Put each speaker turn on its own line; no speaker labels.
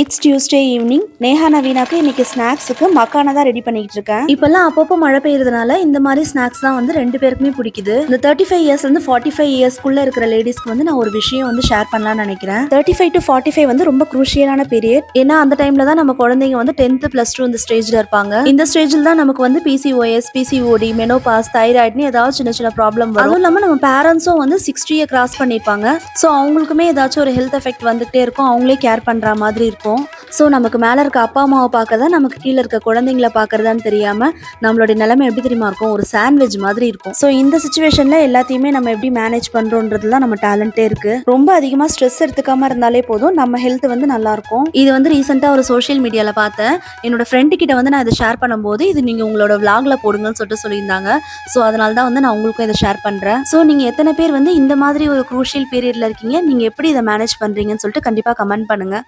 It's Tuesday evening. Neha நவீனாக்கு இன்னைக்கு ஸ்நாக்ஸுக்கு மக்கானா தான் ரெடி பண்ணிட்டு இருக்கேன். இப்பெல்லாம் அப்பப்போ மழை பெய்யறதுனால இந்த மாதிரி ஸ்நாக்ஸ் தான் வந்து ரெண்டு பேருக்குமே பிடிக்குது. இந்த 35 இயர்ஸ்லேருந்து 45 இயர்ஸ்க்குள்ள இருக்கிற லேடிஸ்க்கு வந்து நான் ஒரு விஷயம் வந்து ஷேர் பண்ணலாம்னு நினைக்கிறேன். 35 to 45 வந்து ரொம்ப குரூஷியலான பீரியட். ஏன்னா அந்த டைம்ல தான் நம்ம குழந்தைங்க வந்து 10th +2 இந்த ஸ்டேஜ்ல இருப்பாங்க. இந்த ஸ்டேஜில் தான் நமக்கு வந்து PCOS, PCOD, மெனோபாஸ், தைராய்டுன்னு ஏதாவது சின்ன சின்ன ப்ராப்ளம் வரும். அதுவும் இல்லாமல் நம்ம பேரண்ட்ஸும் வந்து 60 கிராஸ் பண்ணியிருப்பாங்க. ஸோ அவங்களுக்குமே ஏதாச்சும் ஒரு ஹெல்த் எஃபெக்ட் வந்துகிட்டே இருக்கும். அவங்களே கேர் பண்ற மாதிரி இருக்கும். ஸோ நமக்கு மேலே இருக்க அப்பா அம்மாவை பார்க்கறதா நமக்கு கீழே இருக்க குழந்தைங்களை பார்க்கறதான்னு தெரியாமல் நம்மளுடைய நிலைமை எப்படி தெரியுமா இருக்கும், ஒரு சாண்ட்விச் மாதிரி இருக்கும். ஸோ இந்த சுச்சுவேஷனில் எல்லாத்தையுமே நம்ம எப்படி மேனேஜ் பண்ணுறோன்றது தான் நம்ம டேலண்ட்டே இருக்குது. ரொம்ப அதிகமாக ஸ்ட்ரெஸ் எடுத்துக்காமல் இருந்தாலே போதும், நம்ம ஹெல்த் வந்து நல்லாயிருக்கும். இது வந்து ரீசெண்டாக ஒரு சோஷியல் மீடியாவில் பார்த்தேன். என்னோட ஃப்ரெண்டு கிட்ட வந்து நான் இதை ஷேர் பண்ணும்போது இது நீங்கள் உங்களோட விளாக்ல போடுங்கன்னு சொல்லியிருந்தாங்க. ஸோ அதனால தான் வந்து நான் உங்களுக்கும் இதை ஷேர் பண்ணுறேன். ஸோ நீங்கள் எத்தனை பேர் வந்து இந்த மாதிரி ஒரு குரூஷியல் பீரியடில் இருக்கீங்க, நீங்கள் எப்படி இதை மேனேஜ் பண்ணுறீங்கன்னு சொல்லிட்டு கண்டிப்பாக கமெண்ட் பண்ணுங்கள்.